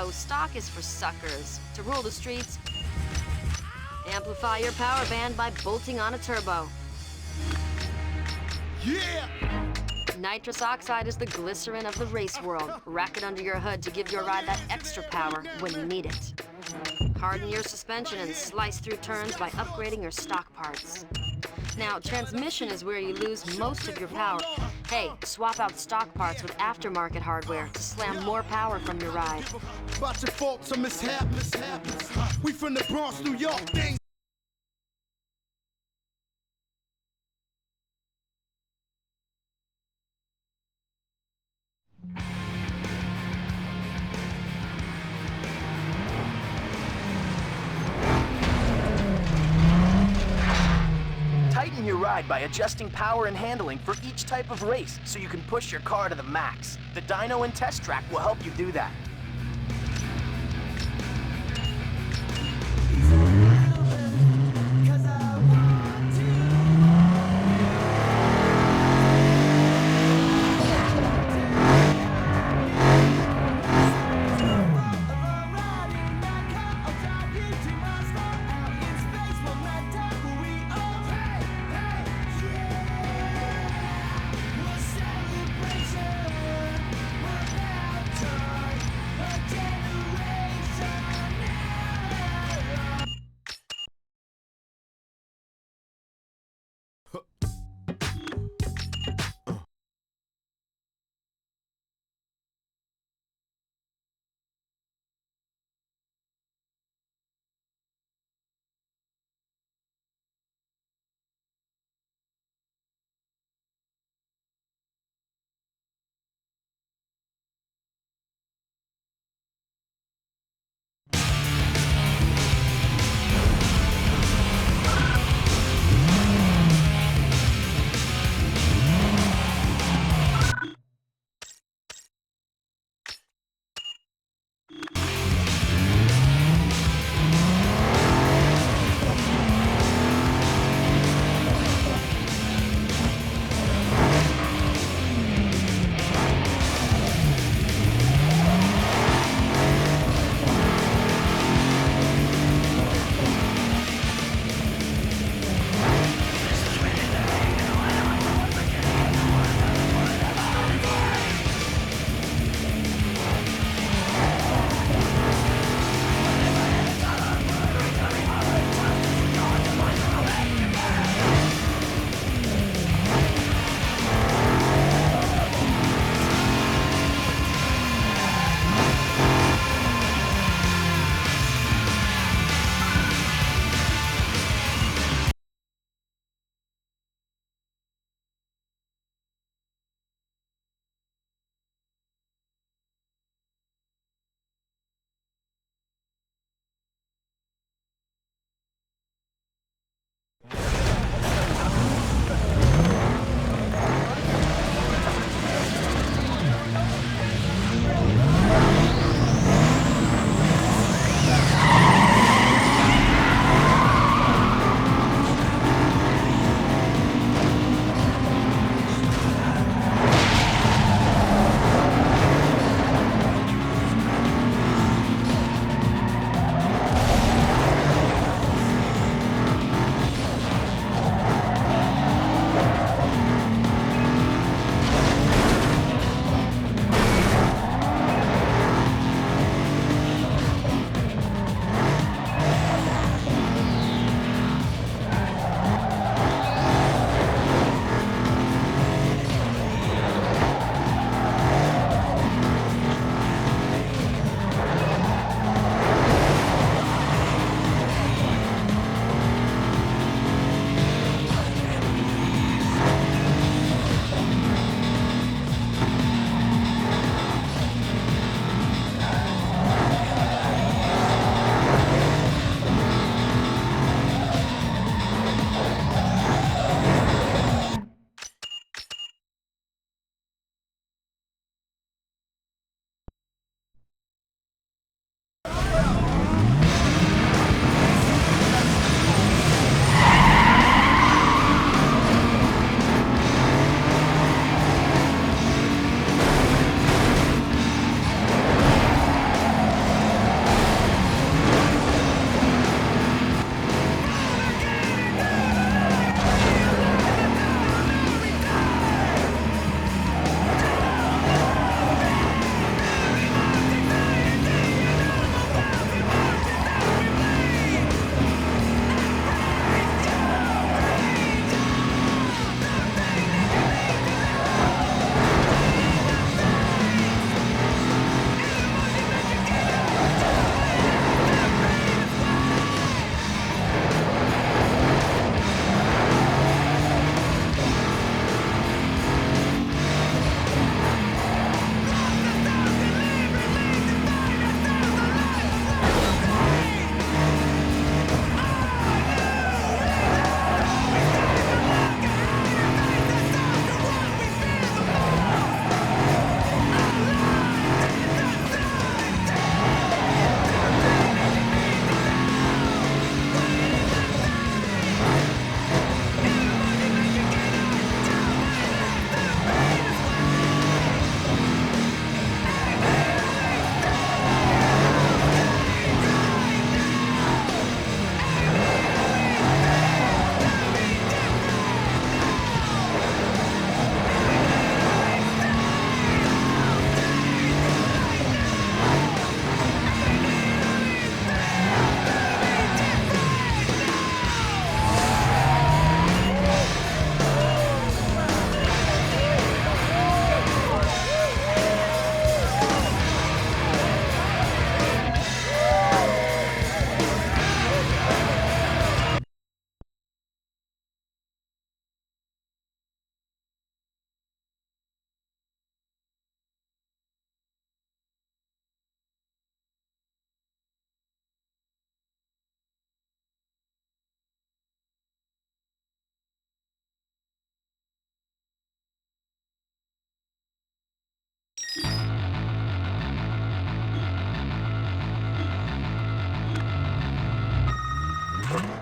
So stock is for suckers. To rule the streets, amplify your power band by bolting on a turbo. Yeah! Nitrous oxide is the glycerin of the race world. Rack it under your hood to give your ride that extra power when you need it. Harden your suspension and slice through turns by upgrading your stock parts. Now, transmission is where you lose most of your power. Hey, swap out stock parts with aftermarket hardware to slam more power from your ride. About your faults or mishaps. We from the Bronx, New York, things. Tighten your ride by adjusting power and handling for each type of race so you can push your car to the max. The dyno and test track will help you do that.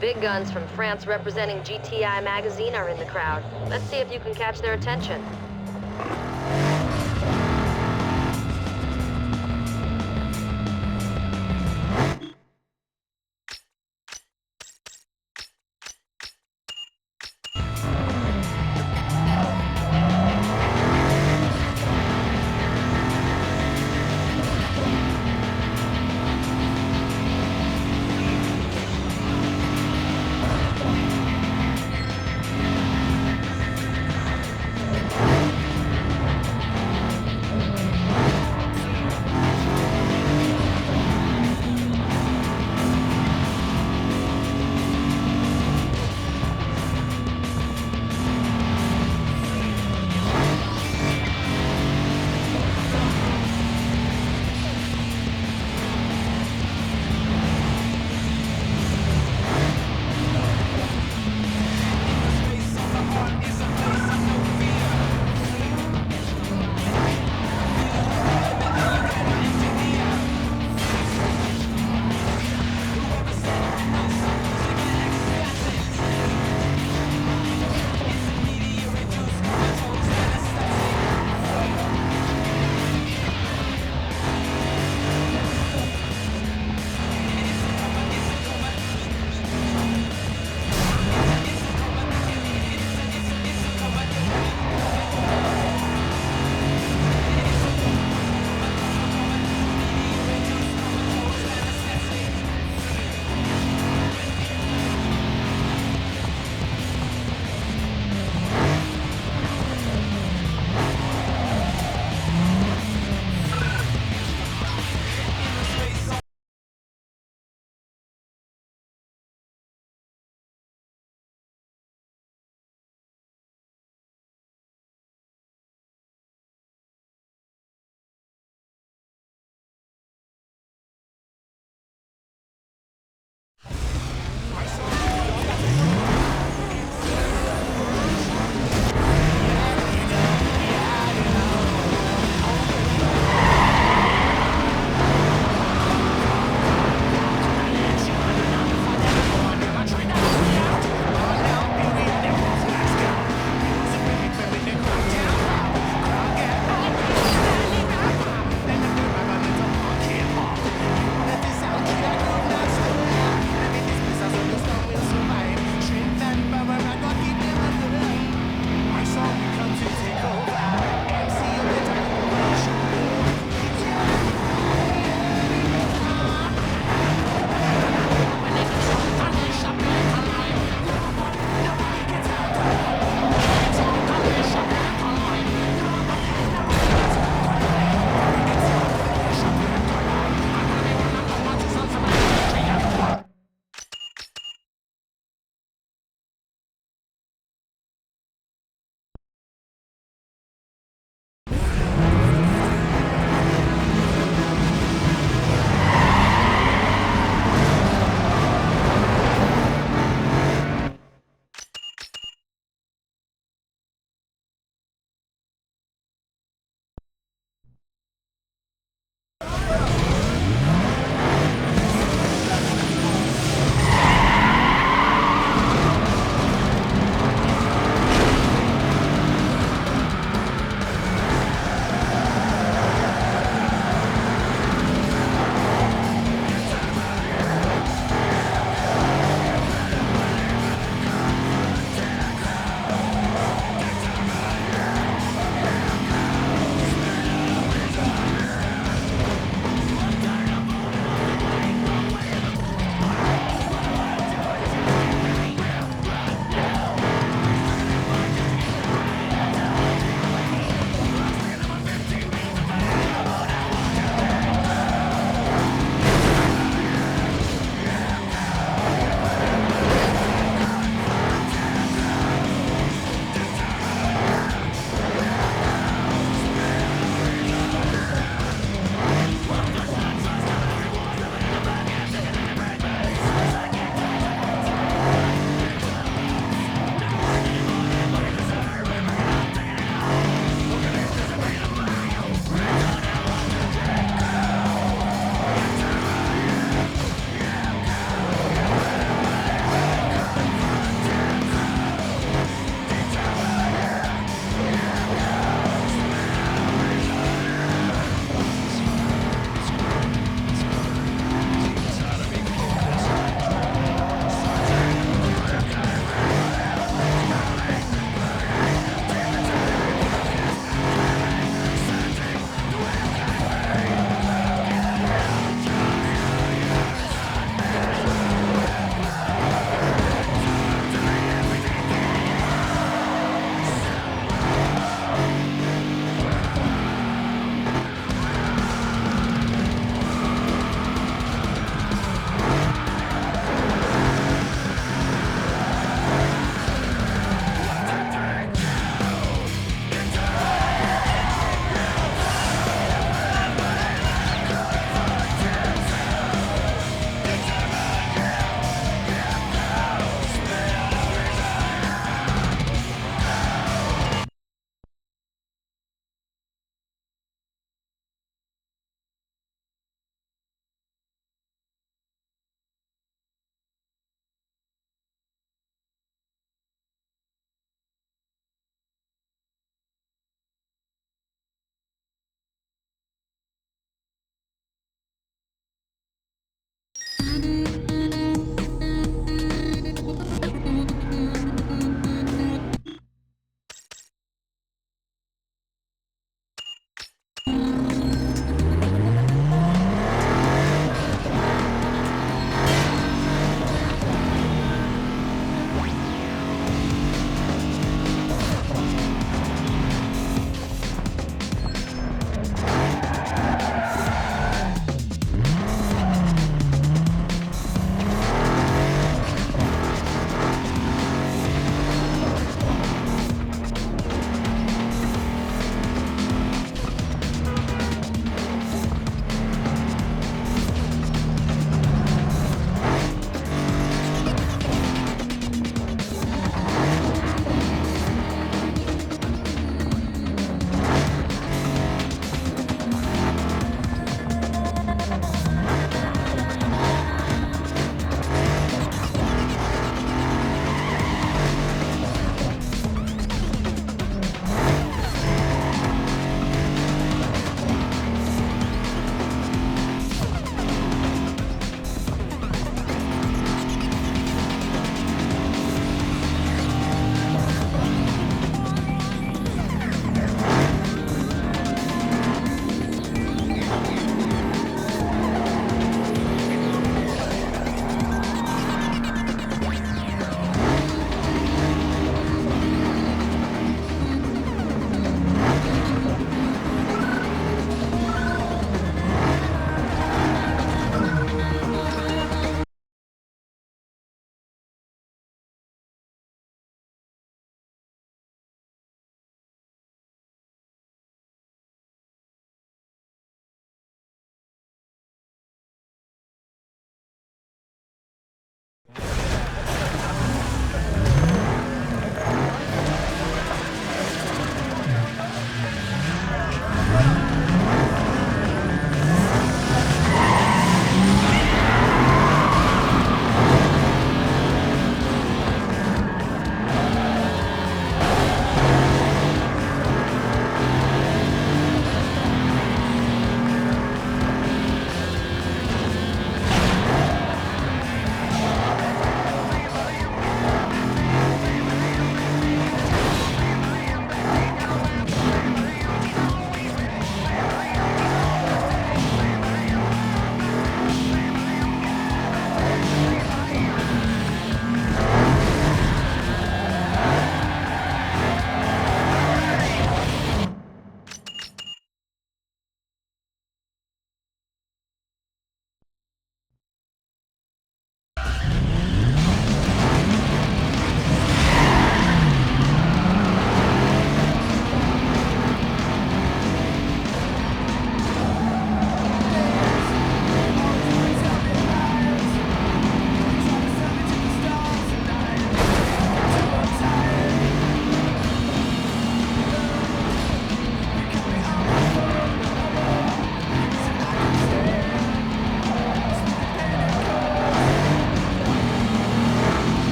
Big guns from France representing GTI magazine are in the crowd. Let's see if you can catch their attention.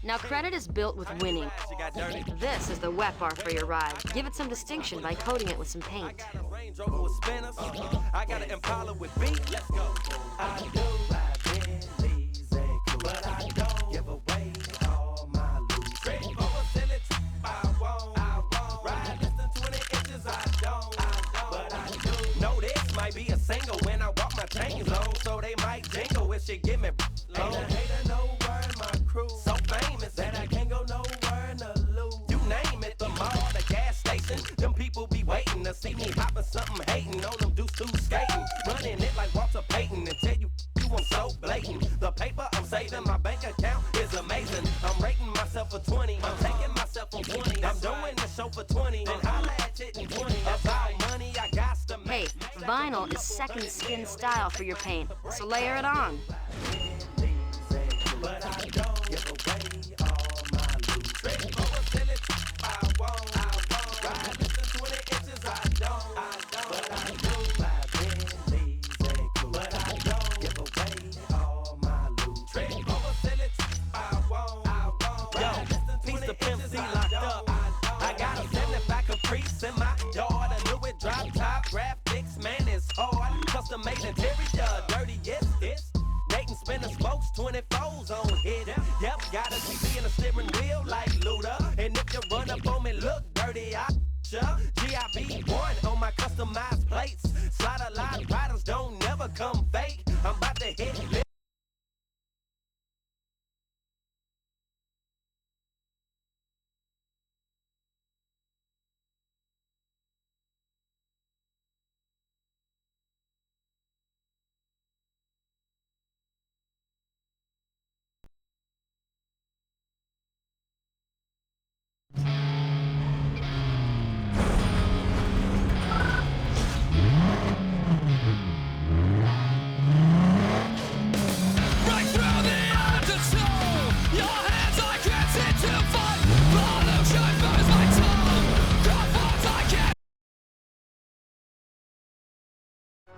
Now, credit is built with winning. This is the wet bar for your ride. Give it some distinction by coating it with some paint. I got an Impala with beat. Let's go. I do ride Bentleys and cruise, but I don't give away all my loot. Straight forward, sell it. I won't ride less than 20 inches. I don't. But I do. Know this might be a single when I walk my chains low, so they might jingle if she give me low. Ain't a hater nowhere in my crew. So famous that I can't go nowhere in the loop. You name it, the mall, the gas station. Them people be waiting to see me hopping something, hating on them dudes skating, running it like Walter Payton, and tell you I'm so blatant. The paper I'm saving, my bank account is amazing. I'm rating myself for 20, I'm taking myself for 20. I'm doing the show for 20, and holla at it in 20. That's all money I got to make. Hey, vinyl is second skin style for your paint, so layer it on. But I don't give away all my loot. Straight forward, sell it. I won't ride less than 20 inches. I don't. But I do ride Bentleys and cruise, but I don't give away all my loot. Straight forward, sell it. I won't ride less than 20 inches. Pimp C locked up. I got a 75 Caprice in my yard. A new it drop top graphics, man, it's hard. Custom made interior, dirty, yes, it's. Nathan spinning spokes, 24s on hit. Yep, got a TV and a steering wheel like Luda. And if you run up on me, look dirty, I ya. GIB1 on my customized plates. Slide a lot, riders don't never come fake. I'm about to hit.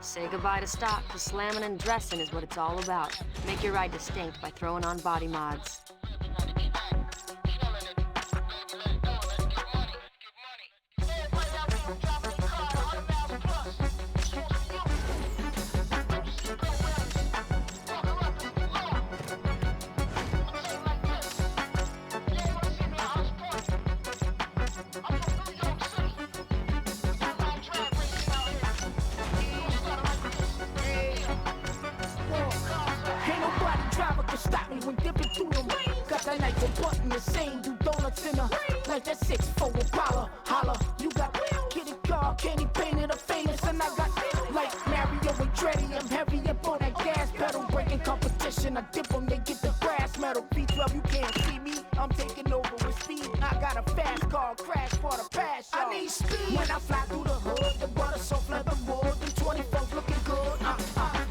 Say goodbye to stock, because slamming and dressing is what it's all about. Make your ride distinct by throwing on body mods. Stop me when dipping through the rain. Got that night for button the same. Do donuts in a like that 6'4" Impala. Holla, you got get a car, candy painted a famous, and I got like Mario and Dreddy. I'm heavy up on that gas pedal, breaking competition. I dip them, they get the brass metal. B12, you can't see me. I'm taking over with speed. I got a fast car, crash for the pass. I need speed when I fly through the hood. The butter so leather wood. Them 24s looking good.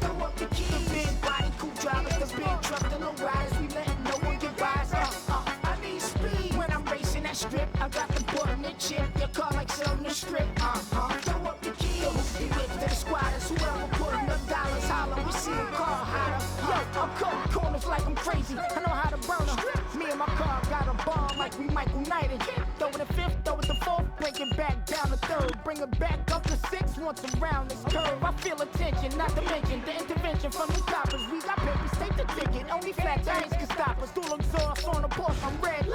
Throw up the keys. The big body, cool drivers, the big truck, the low riders. We letting no one get by us. I need speed when I'm racing that strip. I got the button and chip. Your car like selling the strip. Throw up the keys. The hoopty whip to the squatters. Whoever putting up dollars, holler. We see a car hotter. Yo, I'm cutting corners like I'm crazy. I know how to burn them. Me and my car got a bomb like we Michael Knighted. Throw it a fifth, throw it the fourth, break it back down to third. Bring it back up to six once around this curve. I feel attention, not to mention the intervention from the coppers. We got papers, take the ticket. Only flat tires can stop us. Dual exhaust on the Porsche, I'm red.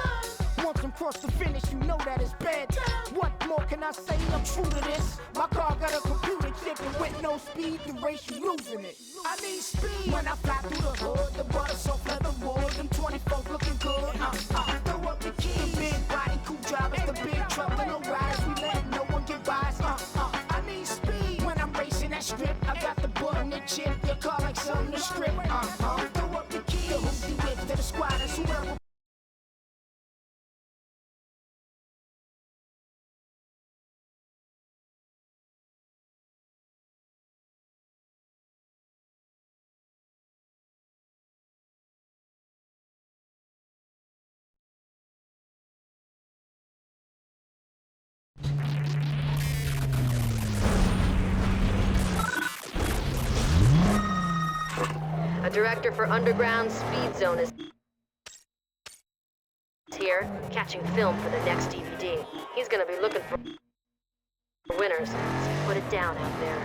Once I'm cross the finish, you know that it's bad. What more can I say? I'm true to this. My car got a computer chip, and with no speed, the race you losing it. I need speed when I fly through the hood. The butter so leather wood. Them 24s looking good. Throw up the keys. The big body, cool drivers, the big truck, the low riders. We letting no one get by us. I need speed when I'm racing that strip. I got the button and chip. Your car like something to strip. Throw up the keys. The hoopty whips to the squatters. Whoever. A director for Underground Speed Zone is here, catching film for the next DVD. He's gonna be looking for winners, so put it down out there.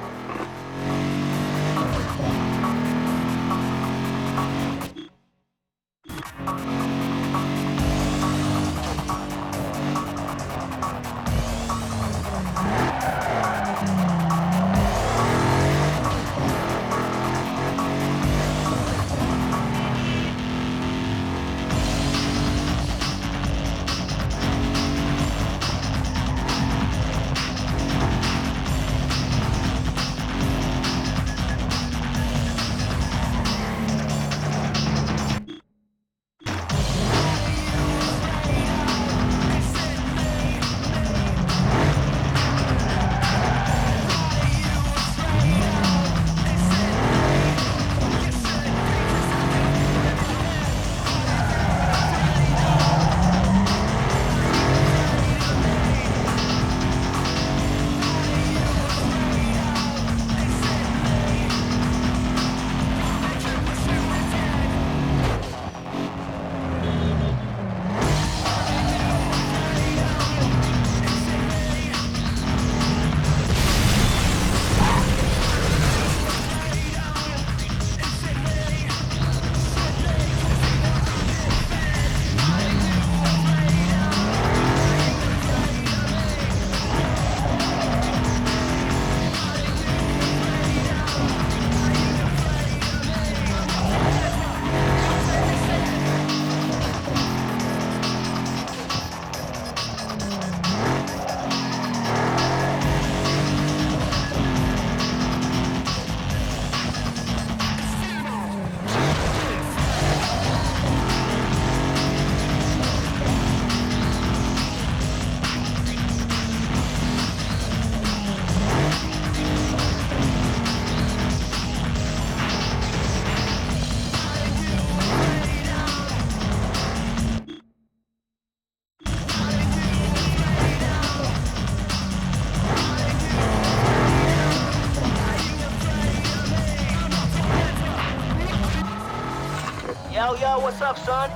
Yo, what's up, son?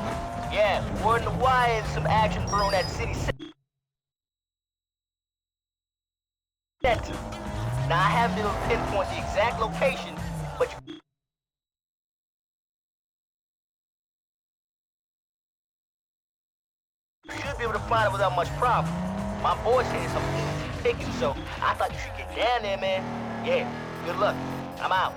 Yeah, we're in the Y and some action thrown at City Center. Now, I haven't been able to pinpoint the exact location, but you should be able to find it without much problem. My boy said some easy picking, so I thought you should get down there, man. Yeah, good luck. I'm out.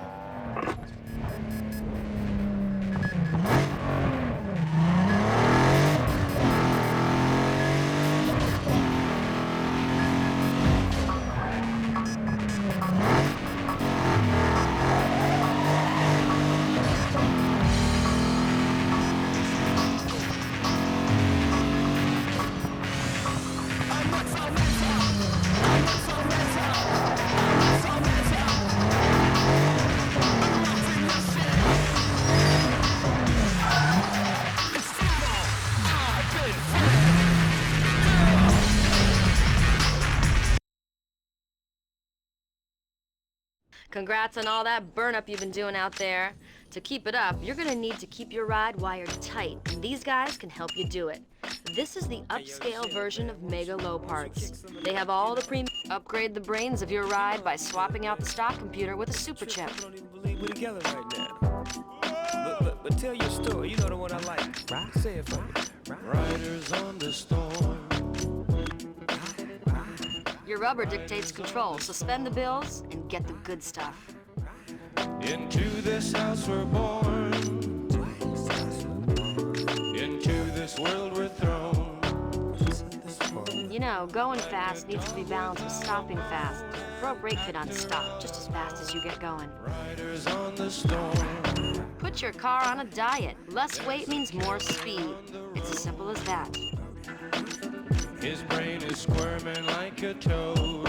Congrats on all that burn-up you've been doing out there. To keep it up, you're gonna need to keep your ride wired tight, and these guys can help you do it. This is the upscale version of Mega Low Parts. They have all the premium. Upgrade the brains of your ride by swapping out the stock computer with a super chip. I don't even believe we're together right now. But tell your story, you know the one I like. Right? Say it for me. Riders on the storm. Your rubber dictates control, so spend the bills and get the good stuff. Into this house we're born. Into this world we're thrown. You know, going fast needs to be balanced with stopping fast. Throw a brake pit on stop just as fast as you get going. Riders on the storm. Put your car on a diet. Less weight means more speed. It's as simple as that. His brain is squirming like a toad.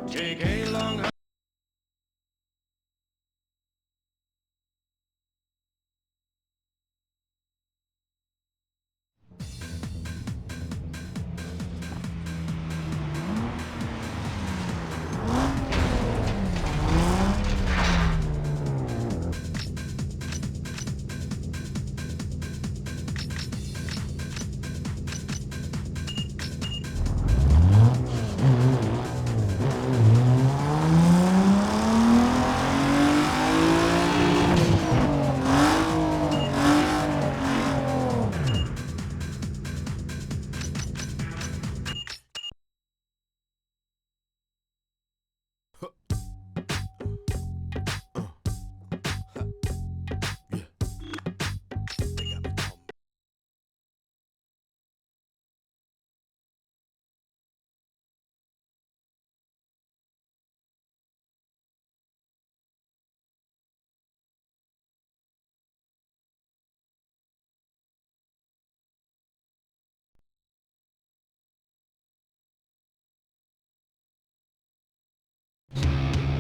Take a long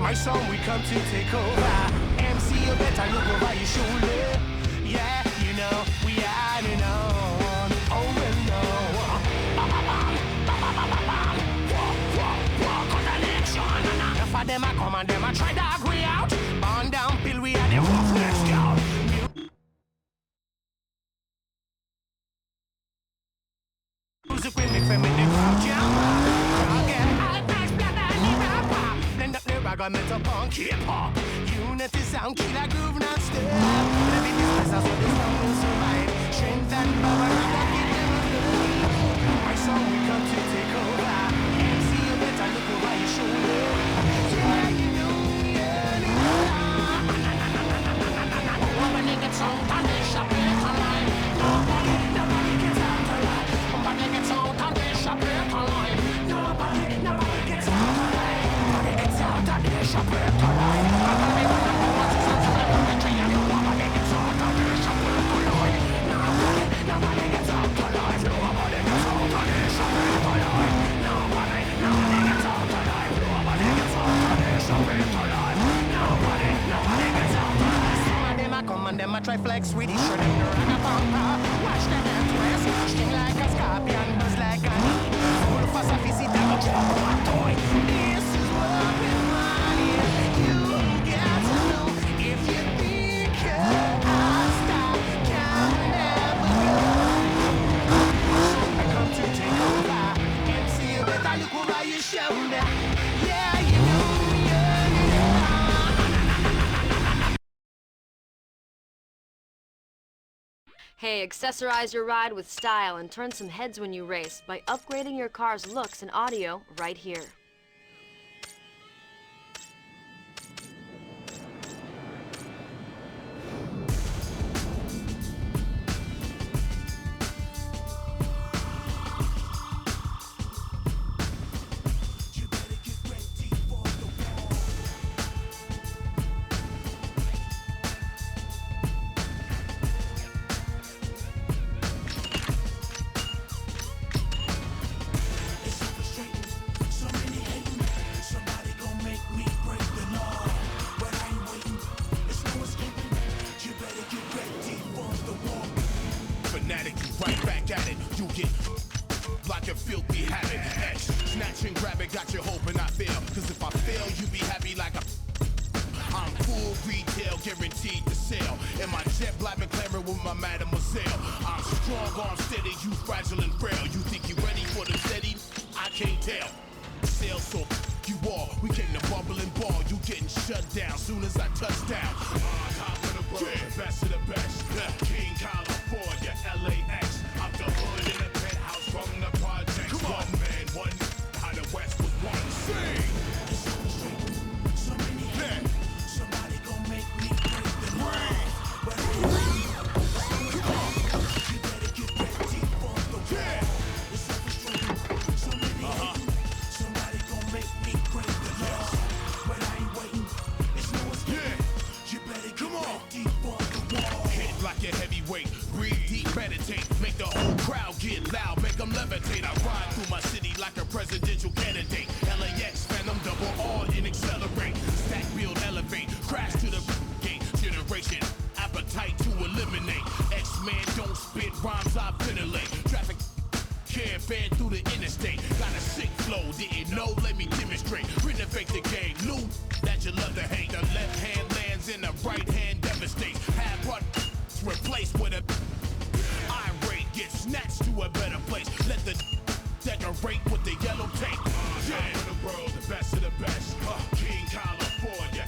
My song we come to take over. MC, you better look over your shoulder. Yeah, you know, we are the known. Oh, well, no. Enough of them a come and them a try to agree out. On down, Bill, we are the roughness, girl. Music we make for me, the crowd jam. Again, high price, black and the rapper. Blend up the ragamuffin punk, hip-hop. Unity sound, killer groove, non-stop. The beat is pressure, so this song will survive. Strength and power, and I give them a good. My song we come to take over. MC, you better look over your shoulder. Yeah, you know, yeah, you know. When they get some punish, I pay for life. Nobody gets out alive. Nobody gets out and dish a break alive. Nobody gets out alive. Nobody gets out and dish a break alive. Nobody gets out and dish a break alive. Nobody gets out alive. Nobody gets out and dish a break alive. Nobody gets out alive. Nobody gets out and dish a break alive. Nobody gets out alive. Some of them a come and them a try flex with each other. Watch them and twist. Sting like a scorpion, buzz like a bee. Full for sophisticated, a toy. This is what we want. You got to know if you think I'll stop, can never go. I come to take over. MC, you better look over your shoulder. Yeah, you know, yeah, you know. Hey, accessorize your ride with style and turn some heads when you race by upgrading your car's looks and audio right here. Right back at it, you get like a filthy habit. X, snatch and grab it, got you hoping I fail. Cause if I fail, you be happy like I'm full retail, guaranteed to sell. And my jet black and clamoring with my mademoiselle. I'm strong, arm steady, you fragile and frail. You think you ready for the steady? I can't tell. Sail so you all, we came to bubble and ball. You getting shut down soon as I touch down. On top of the world, yeah. Best of the best. King California, LAX. Out the hood in a penthouse from the project. Come on, man, one. How the West was one. Sing. So many men. Somebody gon' make me break the rain. Come on. You better get ready for the war. It's frustrating. So many somebody gon' make me break the law. But I ain't waiting. It's no escape. Yeah. You better get ready for the war. Hit like a heavyweight. Breathe deep, meditate. Make the whole crowd get loud. Make them levitate. I ride through my city like a presidential candidate. LAX, phantom, double R and accelerate. Stack, build, elevate. Crash to the gate. Generation. Appetite to eliminate. X-Man don't spit rhymes, I ventilate. Traffic caravan through the interstate. Got a sick flow, didn't know, let me demonstrate. Renovate the game, loot that you love to hate. The left hand lands in the right hand devastates. Half what replaced with a irate. Get snatched to a better place. Let the decorate with the yellow tape. Yeah, the world, the best of the best. King California.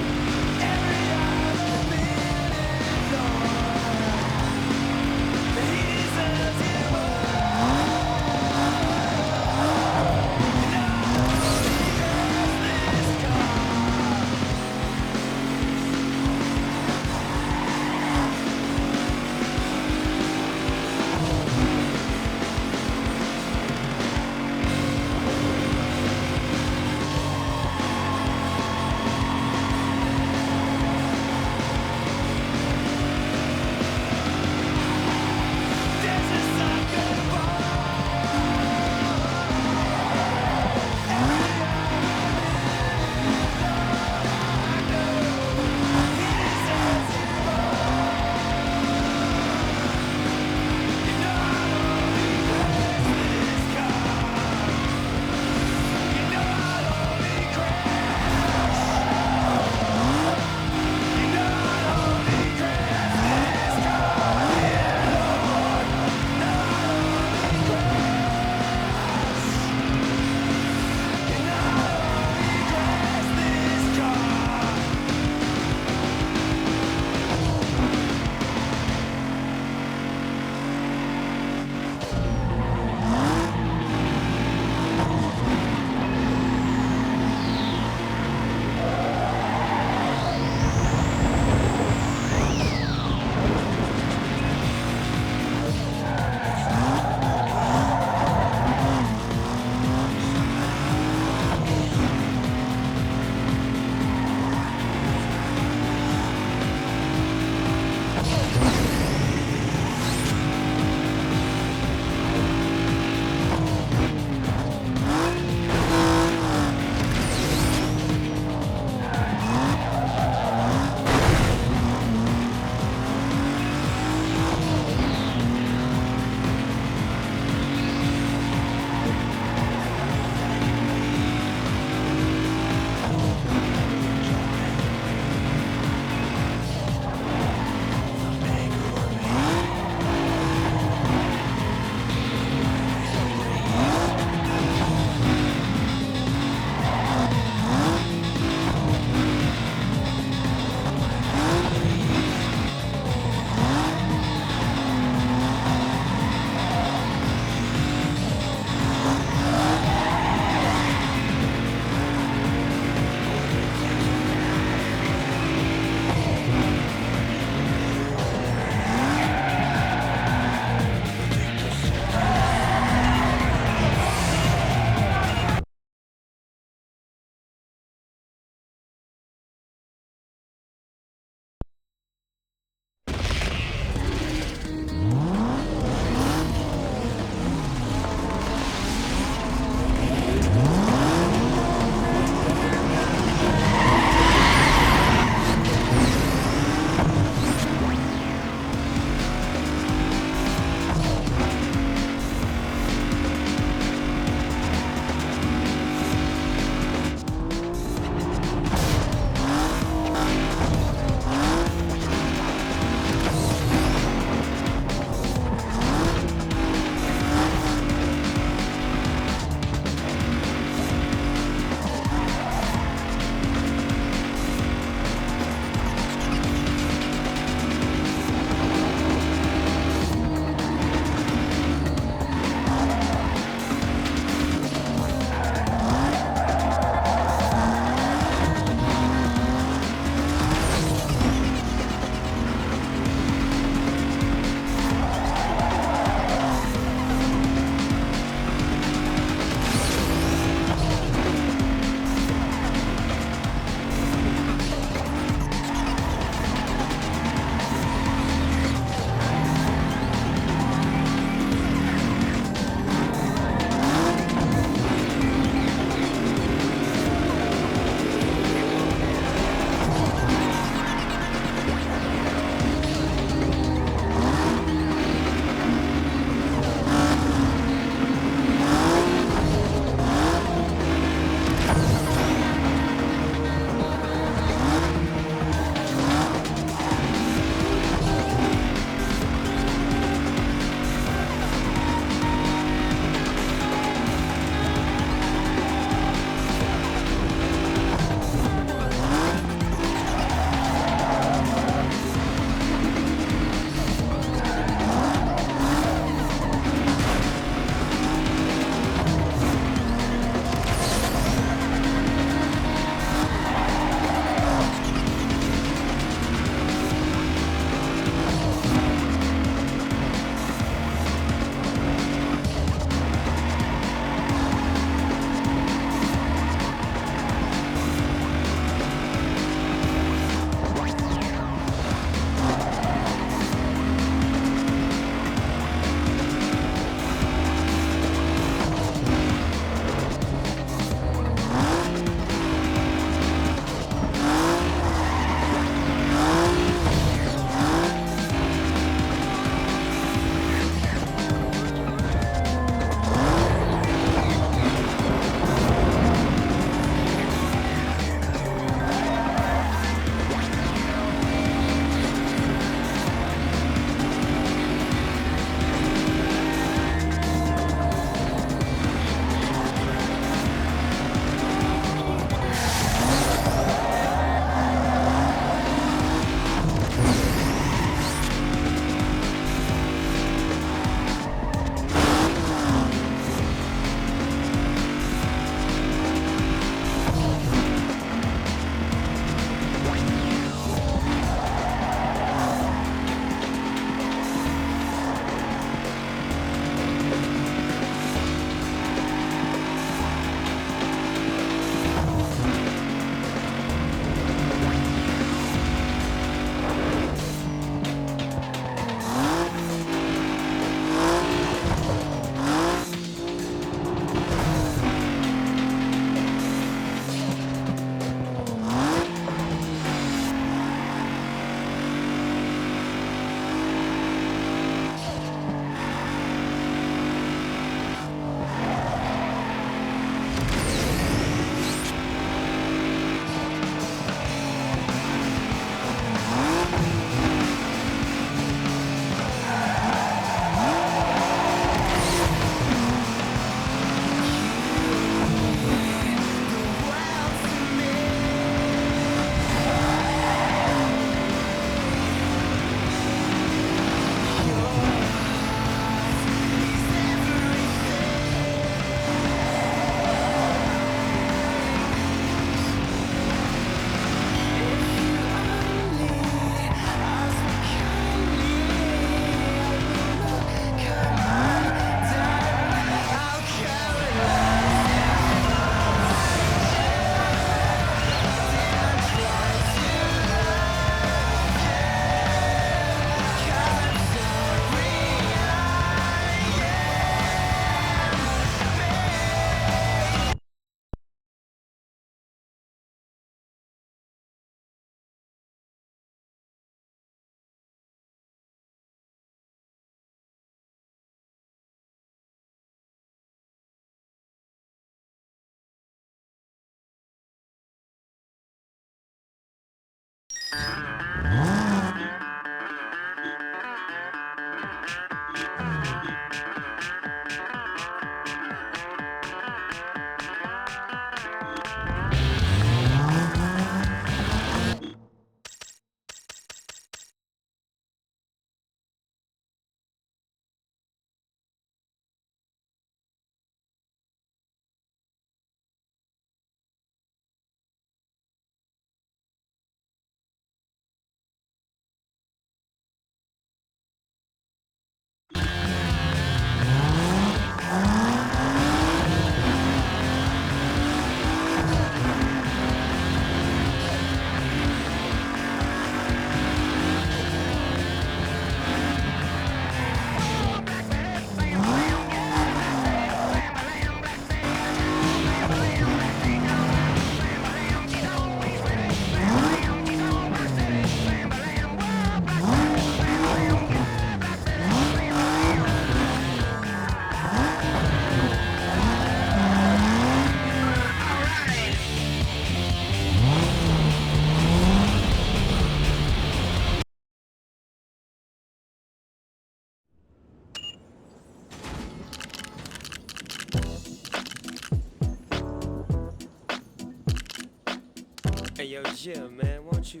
Hey yo, Jim, man, won't you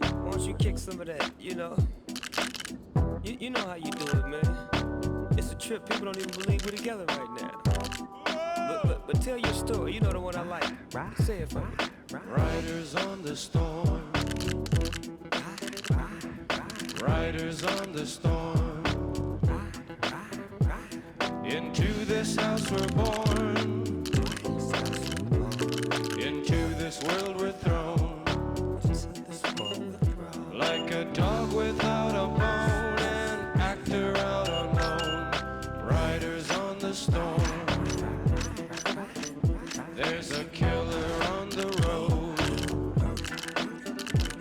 kick some of that? You know, you know how you do it, man. It's a trip. People don't even believe we're together right now. But tell your story. You know the one I like. Say it for me. Riders on the storm. Riders on the storm. Into this house we're born. Into this world we're thrown. Like a dog without a bone, an actor out unknown. Riders on the storm. There's a killer on the road.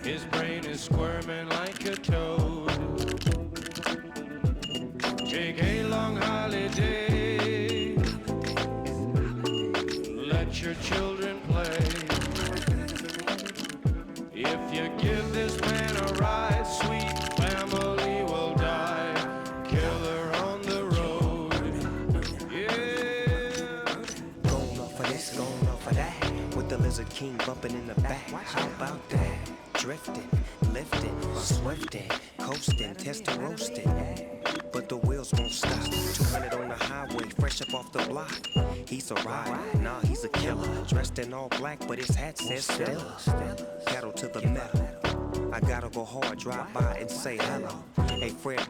His brain is squirming like a toad. Take a long holiday. Let your children play. If you give this man a ride, sweet family will die. Killer on the road. Yeah. Going off of this, going off of that. With the Lizard King bumping in the back. How about that? Drifting, lifting, swifting, coasting, testing, roasting. But the wheels won't stop. 200 on the highway, fresh up off the block. He's a rider, nah, he's a killer. Dressed in all black, but his hat says Stella. Pedal to the metal. I gotta go hard, drive by and say hello. Hey, Fred.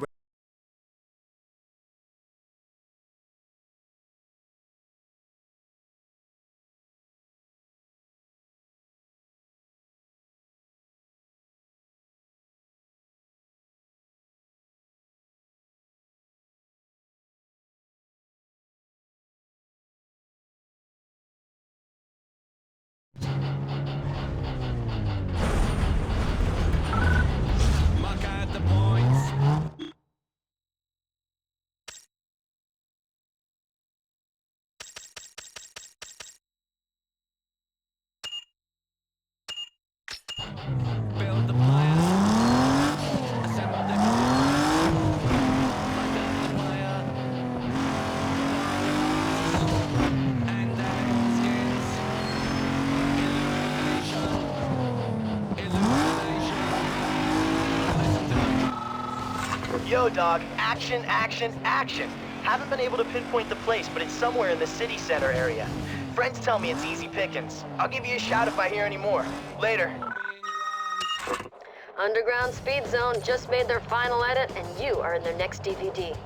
Mark out the points. Build the plan. Assemble the light up the fire. And then skins. Illumination. Listen to the Yo, dog, action, action, action. Haven't been able to pinpoint the place, but it's somewhere in the city center area. Friends tell me it's easy pickings. I'll give you a shout if I hear any more. Later. Underground Speed Zone just made their final edit, and you are in their next DVD.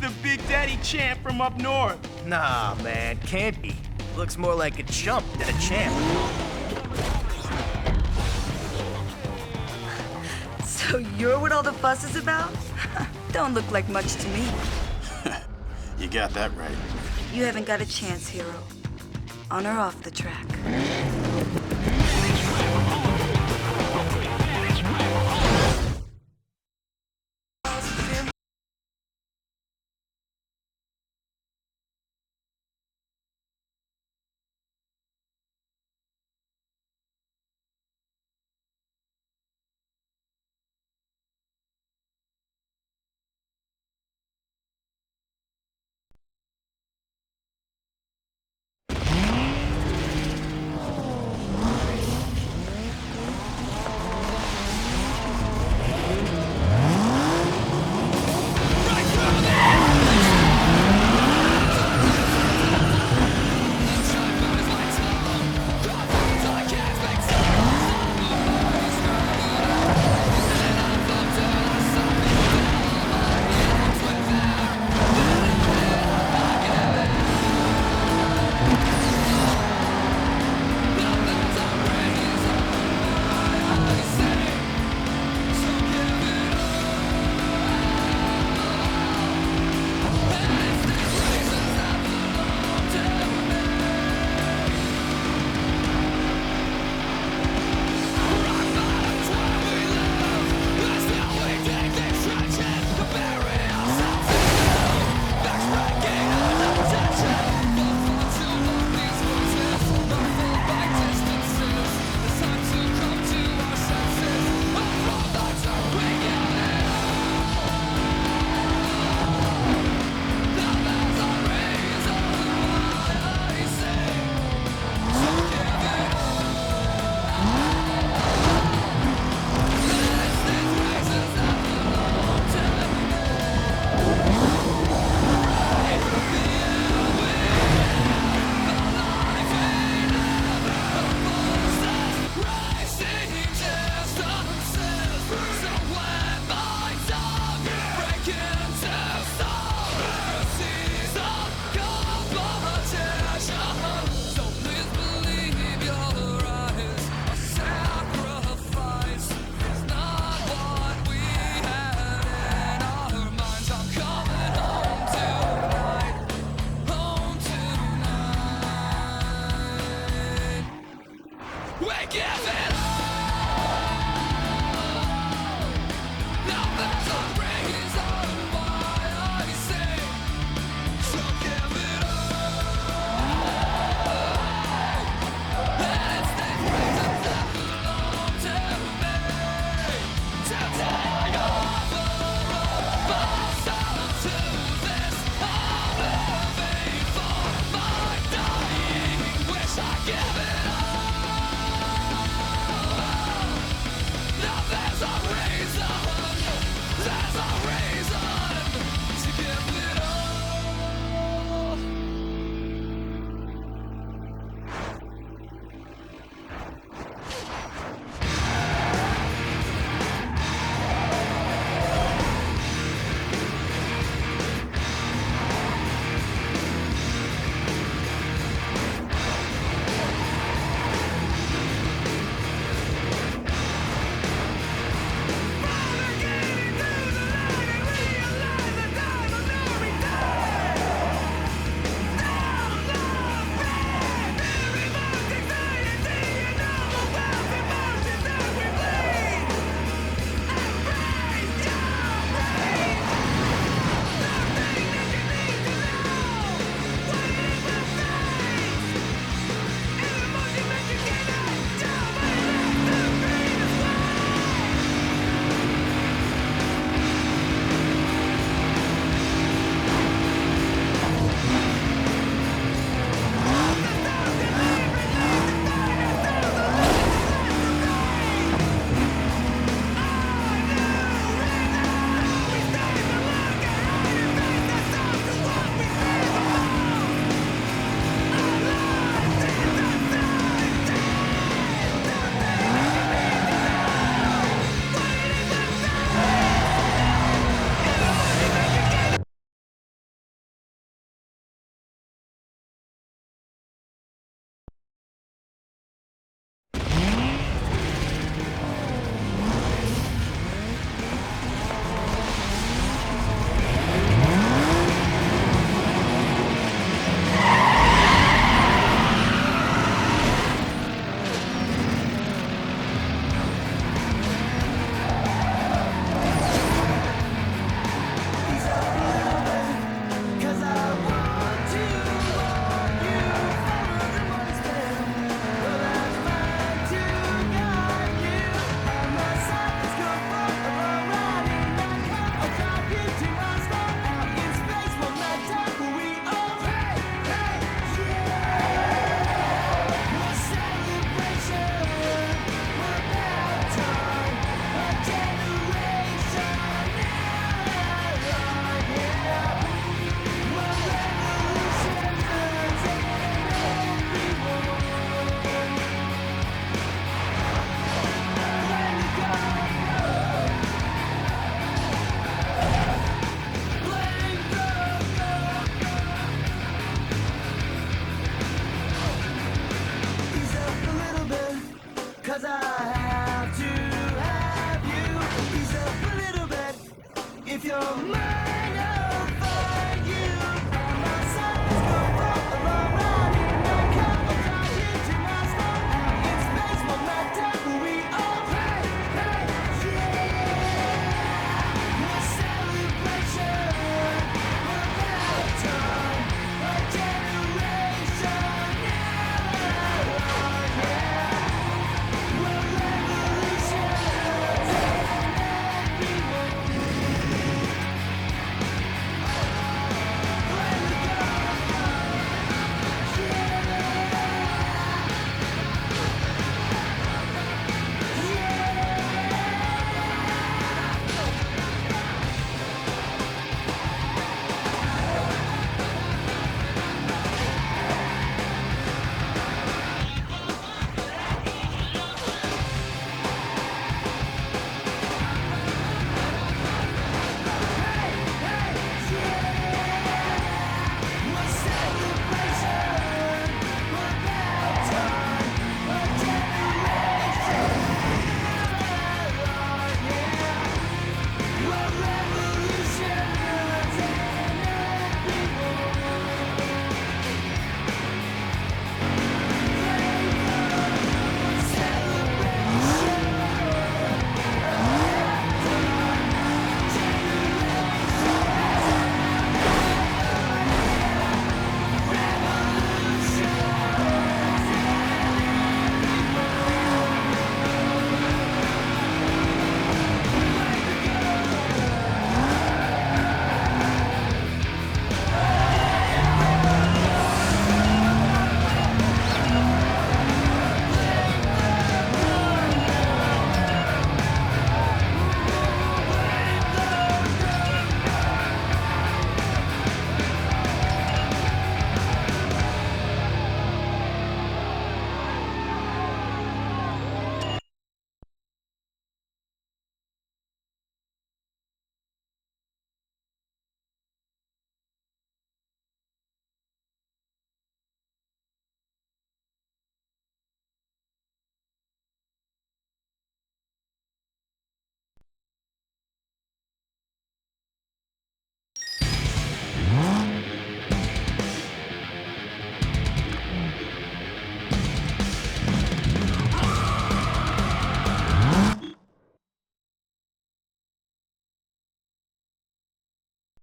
the Big Daddy champ from up north. Nah, man, can't be. Looks more like a chump than a champ. So you're what all the fuss is about? Don't look like much to me. You got that right. You haven't got a chance, hero. On or off the track.